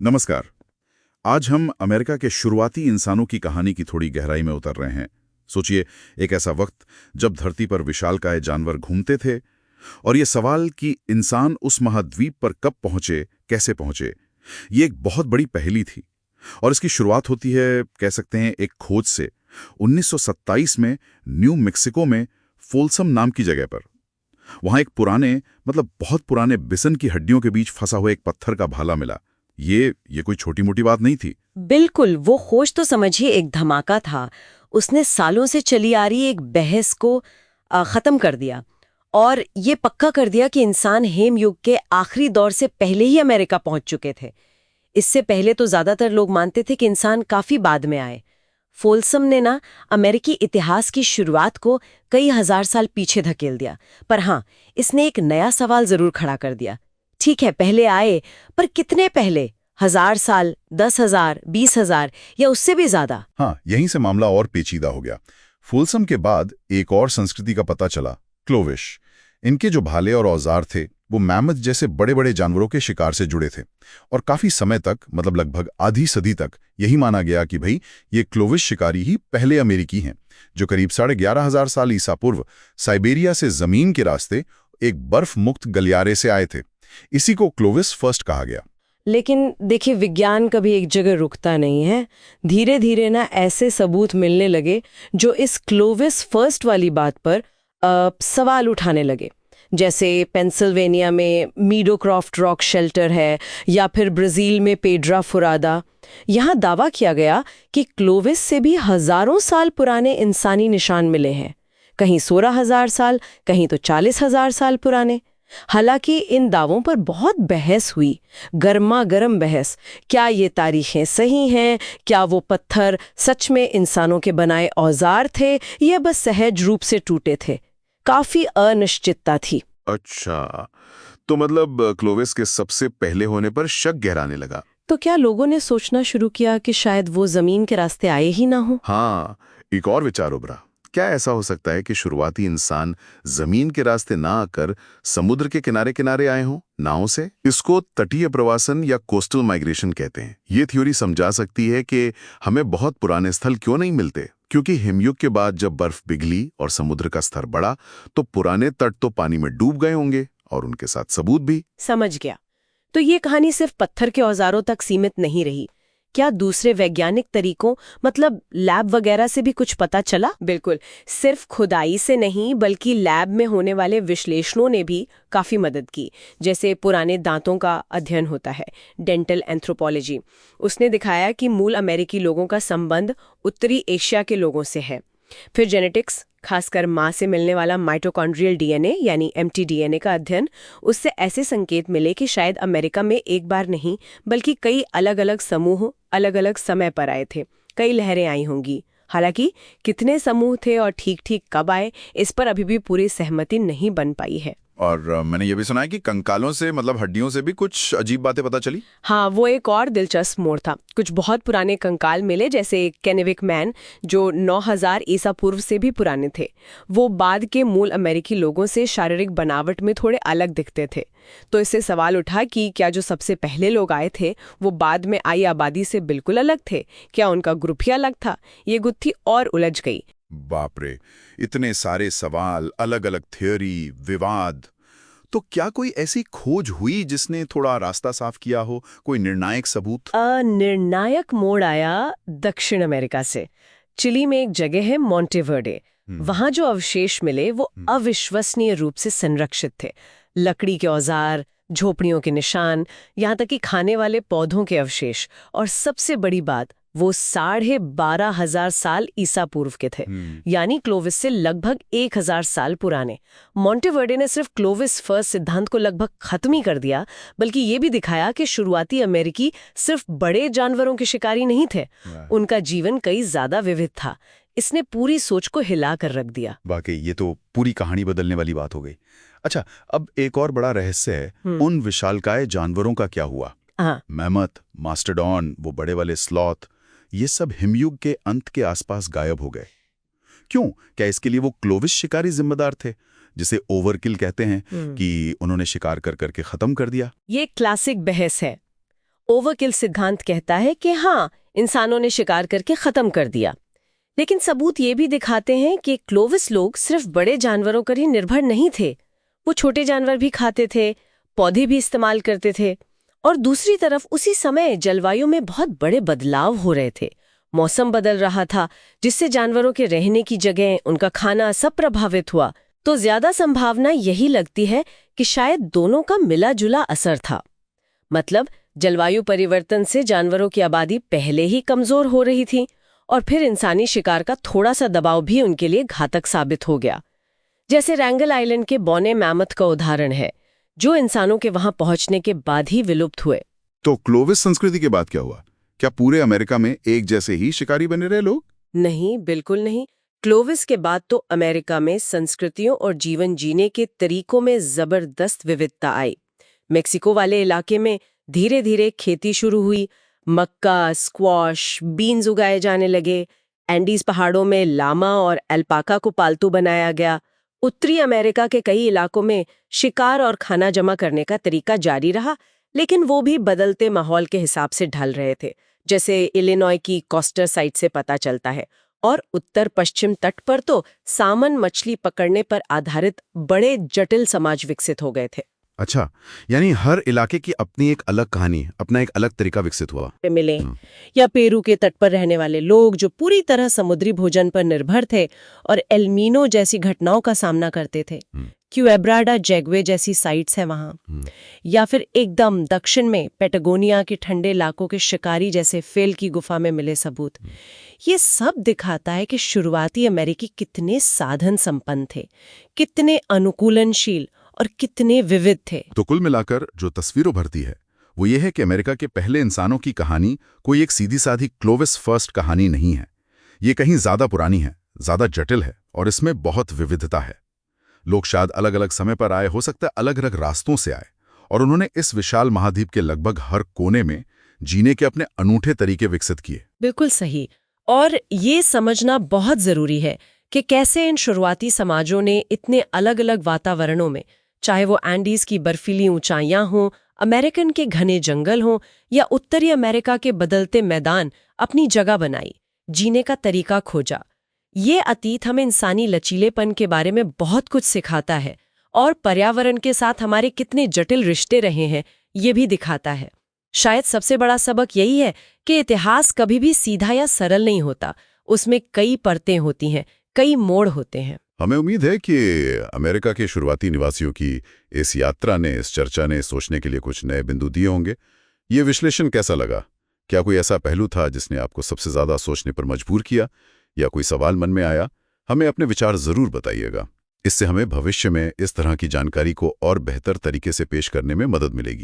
नमस्कार। आज हम अमेरिका के शुरुआती इंसानों की कहानी की थोड़ी गहराई में उतर रहे हैं। सोचिए, एक ऐसा वक्त जब धरती पर विशालकाय जानवर घूमते थे और ये सवाल कि इंसान उस महाद्वीप पर कब पहुंचे, कैसे पहुंचे, ये एक बहुत बड़ी पहेली थी। और इसकी शुरुआत होती है, कह सकते हैं, एक खोज से 1927 में न्यू मैक्सिको में फोल्सम नाम की जगह पर। वहां एक पुराने, बहुत पुराने बिसन की हड्डियों के बीच फंसा हुआ एक पत्थर का भाला मिला। ये कोई छोटी मोटी बात नहीं थी। बिल्कुल, वो खोज तो समझिए एक धमाका था। उसने सालों से चली आ रही एक बहस को खत्म कर दिया और ये पक्का कर दिया कि इंसान हेमयुग के आखिरी दौर से पहले ही अमेरिका पहुंच चुके थे। इससे पहले तो ज्यादातर लोग मानते थे कि इंसान काफी बाद में आए। फोल्सम ने ना अमेरिकी इतिहास की शुरुआत को कई हजार साल पीछे धकेल दिया। पर हाँ, इसने एक नया सवाल जरूर खड़ा कर दिया। ठीक है, पहले आए, पर कितने पहले? 1000 साल, 10,000, 20,000 या उससे भी ज्यादा? हाँ, यहीं से मामला और पेचीदा हो गया। फोल्सम के बाद एक और संस्कृति का पता चला, क्लोविश। इनके जो भाले और औजार थे वो मैमथ जैसे बड़े बड़े जानवरों के शिकार से जुड़े थे। और काफी समय तक, लगभग आधी सदी तक, यही माना गया कि भाई ये क्लोविश शिकारी ही पहले अमेरिकी हैं, जो करीब 11,500 साल ईसा पूर्व साइबेरिया से जमीन के रास्ते एक बर्फ मुक्त गलियारे से आए थे। इसी को क्लोविस फर्स्ट कहा गया। लेकिन देखिए, विज्ञान कभी एक जगह रुकता नहीं है। धीरे धीरे ना ऐसे सबूत मिलने लगे जो इस क्लोविस फर्स्ट वाली बात पर सवाल उठाने लगे। जैसे पेंसिल्वेनिया में मीडोक्रॉफ्ट रॉक शेल्टर है, या फिर ब्राजील में पेड्रा फुरादा। यहाँ दावा किया गया कि क्लोविस से भी हजारों साल पुराने इंसानी निशान मिले हैं। कहीं 16,000 साल, कहीं तो 40,000 साल पुराने। हालांकि इन दावों पर बहुत बहस हुई, गर्मा गर्म बहस। क्या ये तारीखें सही हैं? क्या वो पत्थर सच में इंसानों के बनाए औजार थे या बस सहज रूप से टूटे थे? काफी अनिश्चितता थी। अच्छा, तो क्लोविस के सबसे पहले होने पर शक गहराने लगा। तो क्या लोगों ने सोचना शुरू किया कि शायद वो जमीन के रास्ते आए ही ना हो? हाँ, एक और विचार उभरा। क्या ऐसा हो सकता है कि शुरुआती इंसान जमीन के रास्ते ना आकर समुद्र के किनारे किनारे आए हों, नावों से? इसको तटीय प्रवासन या कोस्टल माइग्रेशन कहते हैं। ये थ्योरी समझा सकती है कि हमें बहुत पुराने स्थल क्यों नहीं मिलते, क्योंकि हिमयुग के बाद जब बर्फ पिघली और समुद्र का स्तर बढ़ा तो पुराने तट तो पानी में डूब गए होंगे, और उनके साथ सबूत भी। समझ गया। तो ये कहानी सिर्फ पत्थर के औजारों तक सीमित नहीं रही। क्या दूसरे वैज्ञानिक तरीकों, लैब वगैरह से भी कुछ पता चला? बिल्कुल, सिर्फ खुदाई से नहीं बल्कि लैब में होने वाले विश्लेषणों ने भी काफी मदद की। जैसे पुराने दांतों का अध्ययन होता है, डेंटल एंथ्रोपोलॉजी। उसने दिखाया कि मूल अमेरिकी लोगों का संबंध उत्तरी एशिया के लोगों से है। फिर जेनेटिक्स, खासकर मां से मिलने वाला माइटोकॉन्ड्रियल डीएनए यानी mtDNA का अध्ययन, उससे ऐसे संकेत मिले कि शायद अमेरिका में एक बार नहीं बल्कि कई अलग अलग समूह अलग अलग समय पर आए थे, कई लहरें आई होंगी। हालांकि कितने समूह थे और ठीक ठीक कब आए, इस पर अभी भी पूरी सहमति नहीं बन पाई है। और मैंने ये भी सुना है कि कंकालों से, हड्डियों से भी कुछ अजीब बातें पता चली। हाँ, वो एक और दिलचस्प मोड़ था। कुछ बहुत पुराने कंकाल मिले, जैसे केनेविक मैन, जो 9,000 ईसा पूर्व से भी पुराने थे। वो बाद के मूल अमेरिकी लोगों से शारीरिक बनावट में थोड़े अलग दिखते थे। तो इससे सवाल उठा कि क्या जो सबसे पहले लोग आए थे वो बाद में आई आबादी से बिल्कुल अलग थे? क्या उनका ग्रुप ही अलग था? ये गुत्थी और उलझ गई। बाप रे, इतने सारे सवाल, अलग अलग थ्योरी, विवाद। तो क्या कोई ऐसी खोज हुई जिसने थोड़ा रास्ता साफ किया हो, कोई निर्णायक सबूत? निर्णायक मोड़ आया दक्षिण अमेरिका से। चिली में एक जगह है मोंटेवर्डे। वहां जो अवशेष मिले वो अविश्वसनीय रूप से संरक्षित थे। लकड़ी के औजार, झोपड़ियों के निशान, यहाँ तक कि खाने वाले पौधों के अवशेष। और सबसे बड़ी बात, वो 12,500 साल ईसा पूर्व के थे, यानी क्लोविस से लगभग 1,000 साल पुराने। मोंटेवर्डे ने सिर्फ क्लोविस फर्स्ट सिद्धांत को लगभग खत्म ही कर दिया, बल्कि ये भी दिखाया कि शुरुआती अमेरिकी सिर्फ बड़े जानवरों के शिकारी नहीं थे, उनका जीवन कई ज्यादा विविध था। इसने पूरी सोच को हिला कर रख दिया। वाकई ये तो पूरी कहानी बदलने वाली बात हो गई। अच्छा, अब एक और बड़ा रहस्य है, उन विशालकाय जानवरों का क्या हुआ? मैमथ, मास्टरडॉन, वो बड़े वाले स्लॉथ, ये सब हिमयुग के अंत के आसपास गायब हो गए। क्यों? क्या इसके लिए वो क्लोविस शिकारी जिम्मेदार थे, जिसे ओवरकिल कहते हैं, कि उन्होंने शिकार कर करके खत्म कर दिया? ये क्लासिक बहस है। ओवरकिल सिद्धांत कहता है कि हाँ, इंसानों ने शिकार करके खत्म कर दिया। लेकिन सबूत ये भी दिखाते हैं कि क्लोविस लोग सिर्फ बड़े जानवरों पर ही निर्भर नहीं थे। वो छोटे जानवर भी खाते थे, पौधे भी इस्तेमाल करते थे। और दूसरी तरफ उसी समय जलवायु में बहुत बड़े बदलाव हो रहे थे। मौसम बदल रहा था, जिससे जानवरों के रहने की जगह, उनका खाना सब प्रभावित हुआ। तो ज्यादा संभावना यही लगती है कि शायद दोनों का मिला जुला असर था। मतलब जलवायु परिवर्तन से जानवरों की आबादी पहले ही कमजोर हो रही थी और फिर इंसानी शिकार का थोड़ा सा दबाव भी उनके लिए घातक साबित हो गया। जैसे रैंगल आइलैंड के बौने मैमथ का उदाहरण है, जो इंसानों के वहां पहुंचने के बाद ही विलुप्त हुए। तो क्लोविस संस्कृति के बाद क्या हुआ? क्या पूरे अमेरिका में एक जैसे ही शिकारी बने रहे लोग? नहीं, बिल्कुल नहीं। क्लोविस के बाद तो अमेरिका में संस्कृतियों और जीवन जीने के तरीकों में जबरदस्त विविधता आई। मेक्सिको वाले इलाके में धीरे धीरे खेती शुरू हुई, मक्का, स्क्वॉश, बीन्स उगाए जाने लगे। एंडीज पहाड़ों में लामा और अल्पाका को पालतू बनाया गया। उत्तरी अमेरिका के कई इलाकों में शिकार और खाना जमा करने का तरीका जारी रहा, लेकिन वो भी बदलते माहौल के हिसाब से ढल रहे थे, जैसे इलिनॉय की कॉस्टर साइट से पता चलता है। और उत्तर पश्चिम तट पर तो सामन मछली पकड़ने पर आधारित बड़े जटिल समाज विकसित हो गए थे। अच्छा, यानी हर इलाके की अपनी एक अलग कहानी, अपना एक अलग तरीका विकसित हुआ। मिले या पेरू के तट पर रहने वाले लोग जो पूरी तरह समुद्री भोजन पर निर्भर थे और एल्मीनो जैसी घटनाओं का सामना करते थे। क्यूएब्राडा जैगवे जैसी साइट्स है वहां। या फिर एकदम दक्षिण में पेटागोनिया के ठंडे इलाकों के शिकारी जैसे फेल की गुफा में मिले सबूत। ये सब दिखाता है कि शुरुआती अमेरिकी कितने साधन संपन्न थे, कितने अनुकूलनशील और कितने विविध थे। तो कुल मिलाकर जो तस्वीर उभरती है वो ये है कि अमेरिका के पहले इंसानों की कहानी कोई एक सीधी साधी क्लोविस फर्स्ट कहानी नहीं है। ये कहीं ज्यादा पुरानी है, ज्यादा जटिल है और इसमें बहुत विविधता है। लोग शायद अलग अलग समय पर आए, हो सकता है अलग अलग रास्तों से आए, और उन्होंने इस विशाल महाद्वीप के लगभग हर कोने में जीने के अपने अनूठे तरीके विकसित किए। बिल्कुल सही। और ये समझना बहुत जरूरी है कि कैसे इन शुरुआती समाजों ने इतने अलग अलग वातावरणों में, चाहे वो एंडीज की बर्फीली ऊंचाइयां हों, अमेरिकन के घने जंगल हों या उत्तरी अमेरिका के बदलते मैदान, अपनी जगह बनाई, जीने का तरीका खोजा। ये अतीत हमें इंसानी लचीलेपन के बारे में बहुत कुछ सिखाता है और पर्यावरण के साथ हमारे कितने जटिल रिश्ते रहे हैं ये भी दिखाता है। शायद सबसे बड़ा सबक यही है कि इतिहास कभी भी सीधा या सरल नहीं होता। उसमें कई परतें होती हैं, कई मोड़ होते हैं। हमें उम्मीद है कि अमेरिका के शुरुआती निवासियों की इस यात्रा ने, इस चर्चा ने सोचने के लिए कुछ नए बिंदु दिए होंगे। ये विश्लेषण कैसा लगा? क्या कोई ऐसा पहलू था जिसने आपको सबसे ज्यादा सोचने पर मजबूर किया, या कोई सवाल मन में आया? हमें अपने विचार जरूर बताइएगा। इससे हमें भविष्य में इस तरह की जानकारी को और बेहतर तरीके से पेश करने में मदद मिलेगी।